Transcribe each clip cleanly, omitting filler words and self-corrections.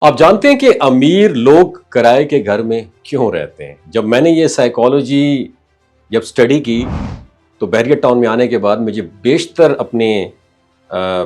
آپ جانتے ہیں کہ امیر لوگ کرائے کے گھر میں کیوں رہتے ہیں؟ جب میں نے یہ سائیکالوجی جب سٹڈی کی تو بیریئر ٹاؤن میں آنے کے بعد مجھے بیشتر اپنے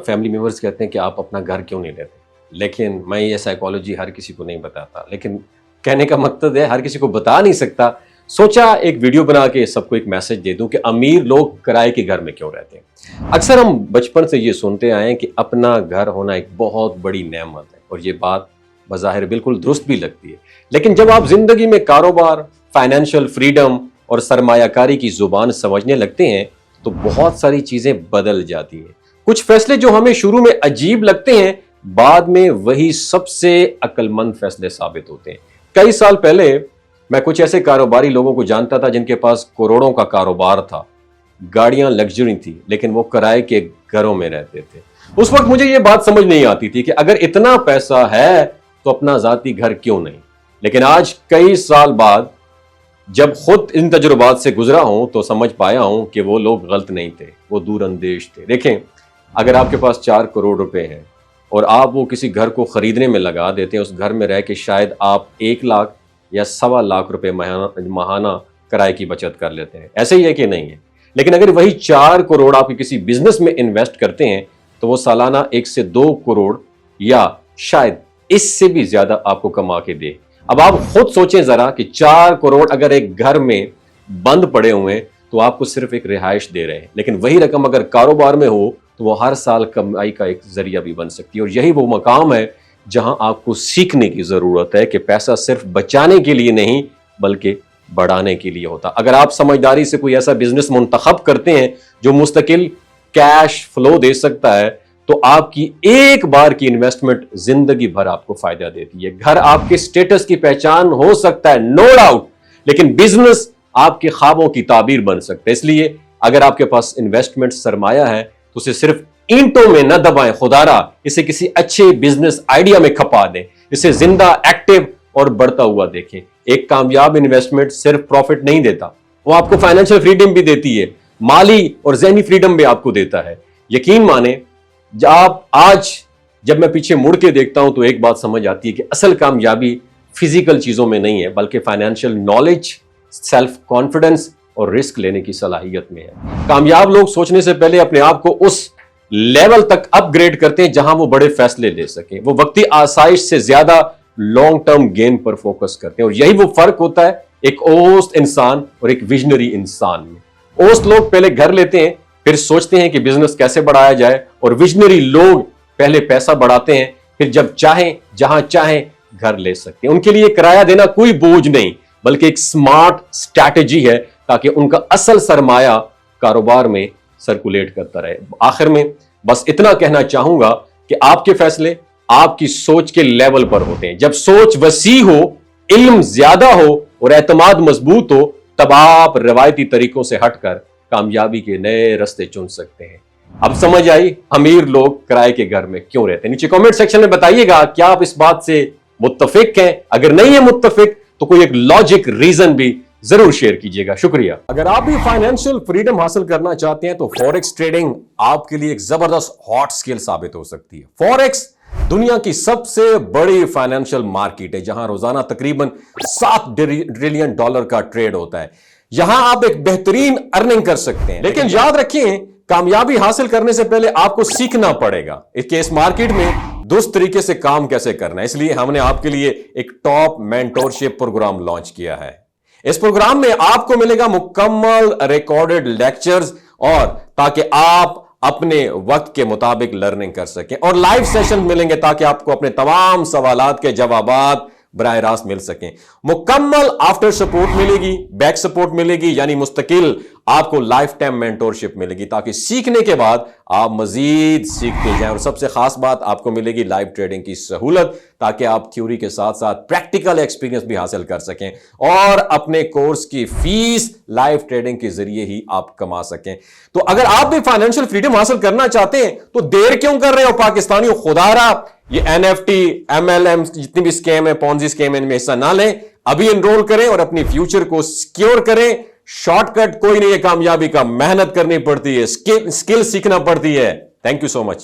فیملی ممبرز کہتے ہیں کہ آپ اپنا گھر کیوں نہیں لیتے، لیکن میں یہ سائیکالوجی ہر کسی کو نہیں بتاتا، لیکن کہنے کا مقصد ہے ہر کسی کو بتا نہیں سکتا، سوچا ایک ویڈیو بنا کے سب کو ایک میسج دے دوں کہ امیر لوگ کرائے کے گھر میں کیوں رہتے ہیں۔ اکثر ہم بچپن سے یہ سنتے آئے ہیں کہ اپنا گھر ہونا ایک بہت بڑی نعمت ہے، اور یہ بات بظاہر بالکل درست بھی لگتی ہے، لیکن جب آپ زندگی میں کاروبار، فائنینشیل فریڈم اور سرمایہ کاری کی زبان سمجھنے لگتے ہیں تو بہت ساری چیزیں بدل جاتی ہیں۔ کچھ فیصلے جو ہمیں شروع میں عجیب لگتے ہیں بعد میں وہی سب سے عقل مند فیصلے ثابت ہوتے ہیں۔ کئی سال پہلے میں کچھ ایسے کاروباری لوگوں کو جانتا تھا جن کے پاس کروڑوں کا کاروبار تھا، گاڑیاں لگژری تھی، لیکن وہ کرائے کے گھروں میں رہتے تھے۔ اس وقت مجھے یہ بات سمجھ نہیں آتی تھی کہ اگر اتنا پیسہ ہے تو اپنا ذاتی گھر کیوں نہیں، لیکن آج کئی سال بعد جب خود ان تجربات سے گزرا ہوں تو سمجھ پایا ہوں کہ وہ لوگ غلط نہیں تھے، وہ دور اندیش تھے۔ دیکھیں، اگر آپ کے پاس 4 کروڑ روپے ہیں اور آپ وہ کسی گھر کو خریدنے میں لگا دیتے ہیں، اس گھر میں رہ کے شاید آپ 1 لاکھ یا 1.25 لاکھ روپے ماہانہ کرائے کی بچت کر لیتے ہیں، ایسے ہی ہے کہ نہیں ہے؟ لیکن اگر وہی 4 کروڑ آپ کسی بزنس میں انویسٹ کرتے ہیں تو وہ سالانہ 1 سے 2 کروڑ یا شاید اس سے بھی زیادہ آپ کو کما کے دے۔ اب آپ خود سوچیں ذرا کہ 4 کروڑ اگر ایک گھر میں بند پڑے ہوئے تو آپ کو صرف ایک رہائش دے رہے ہیں، لیکن وہی رقم اگر کاروبار میں ہو تو وہ ہر سال کمائی کا ایک ذریعہ بھی بن سکتی ہے۔ اور یہی وہ مقام ہے جہاں آپ کو سیکھنے کی ضرورت ہے کہ پیسہ صرف بچانے کے لیے نہیں بلکہ بڑھانے کے لیے ہوتا۔ اگر آپ سمجھداری سے کوئی ایسا بزنس منتخب کرتے ہیں جو مستقل کیش فلو دے سکتا ہے تو آپ کی ایک بار کی انویسٹمنٹ زندگی بھر آپ کو فائدہ دیتی ہے۔ گھر آپ کے سٹیٹس کی پہچان ہو سکتا ہے، نو ڈاؤٹ، لیکن بزنس آپ کے خوابوں کی تعبیر بن سکتا ہے۔ اس لیے اگر آپ کے پاس انویسٹمنٹ سرمایہ ہے تو اسے صرف اینٹوں میں نہ دبائیں، خدارا اسے کسی اچھے بزنس آئیڈیا میں کھپا دیں، اسے زندہ، ایکٹیو اور بڑھتا ہوا دیکھیں۔ ایک کامیاب انویسٹمنٹ صرف پروفٹ نہیں دیتا، وہ آپ کو فائنینشیل فریڈم بھی دیتی ہے، مالی اور ذہنی فریڈم بھی آپ کو دیتا ہے۔ یقین مانیں، جب میں پیچھے مڑ کے دیکھتا ہوں تو ایک بات سمجھ آتی ہے کہ اصل کامیابی فزیکل چیزوں میں نہیں ہے بلکہ فائنینشیل نالج، سیلف کانفیڈنس اور رسک لینے کی صلاحیت میں ہے۔ کامیاب لوگ سوچنے سے پہلے اپنے آپ کو اس لیول تک اپ گریڈ کرتے ہیں جہاں وہ بڑے فیصلے لے سکیں، وہ وقتی آسائش سے زیادہ لانگ ٹرم گین پر فوکس کرتے ہیں، اور یہی وہ فرق ہوتا ہے ایک اوسط انسان اور ایک ویژنری انسان میں۔ اوسط لوگ پہلے گھر لیتے ہیں، پھر سوچتے ہیں کہ بزنس کیسے بڑھایا جائے، اور ویژنری لوگ پہلے پیسہ بڑھاتے ہیں، پھر جب چاہیں جہاں چاہیں گھر لے سکتے ہیں۔ ان کے لیے کرایہ دینا کوئی بوجھ نہیں بلکہ ایک سمارٹ اسٹریٹجی ہے تاکہ ان کا اصل سرمایہ کاروبار میں سرکولیٹ کرتا رہے۔ آخر میں بس اتنا کہنا چاہوں گا کہ آپ کے فیصلے آپ کی سوچ کے لیول پر ہوتے ہیں۔ جب سوچ وسیع ہو، علم زیادہ ہو اور اعتماد مضبوط ہو تب آپ روایتی طریقوں سے ہٹ کر کامیابی کے نئے راستے چن سکتے ہیں۔ اب سمجھ آئی امیر لوگ کرائے کے گھر میں کیوں رہتے ہیں؟ نیچے کمنٹ سیکشن میں بتائیے گا کیا آپ اس بات سے متفق ہیں؟ اگر نہیں ہے متفق تو کوئی ایک لاجک ریزن بھی ضرور شیئر کیجیے گا۔ شکریہ۔ اگر آپ بھی فائنینشیل فریڈم حاصل کرنا چاہتے ہیں تو فوریکس ٹریڈنگ آپ کے لیے ایک زبردست ہاٹ سکل ثابت ہو سکتی ہے۔ فوریکس دنیا کی سب سے بڑی فائنینشیل مارکیٹ ہے جہاں روزانہ تقریباً $7 ٹریلین کا ٹریڈ ہوتا ہے۔ یہاں آپ ایک بہترین ارننگ کر سکتے ہیں، لیکن یاد رکھیں کامیابی حاصل کرنے سے پہلے آپ کو سیکھنا پڑے گا کہ اس مارکیٹ میں درست طریقے سے کام کیسے کرنا ہے۔ اس لیے ہم نے آپ کے لیے ایک ٹاپ مینٹورشپ پروگرام لانچ کیا ہے۔ اس پروگرام میں آپ کو ملے گا مکمل ریکارڈڈ لیکچرز، اور تاکہ آپ اپنے وقت کے مطابق لرننگ کر سکیں، اور لائیو سیشن ملیں گے تاکہ آپ کو اپنے تمام سوالات کے جوابات براہ راست مل سکیں۔ مکمل آفٹر سپورٹ ملے گی، بیک سپورٹ ملے گی، یعنی مستقل آپ کو لائف ٹائم مینٹورشپ ملے گی تاکہ سیکھنے کے بعد آپ مزید سیکھتے جائیں۔ اور سب سے خاص بات آپ کو ملے گی لائیو ٹریڈنگ کی سہولت تاکہ آپ تھیوری کے ساتھ ساتھ پریکٹیکل ایکسپیرینس بھی حاصل کر سکیں اور اپنے کورس کی فیس لائیو ٹریڈنگ کے ذریعے ہی آپ کما سکیں۔ تو اگر آپ بھی فائنینشیل فریڈم حاصل کرنا چاہتے ہیں تو دیر کیوں کر رہے ہو پاکستانیوں؟ خدارا یہ NFT، MLM جتنی بھی سکیم ہے، پونزی سکیم ہے، ان میں حصہ نہ لیں، ابھی انرول کریں اور اپنی فیوچر کو سیکیور کریں۔ شارٹ کٹ کوئی نہیں ہے کامیابی کا، محنت کرنی پڑتی ہے، اسکل سیکھنا پڑتی ہے۔ Thank you so much.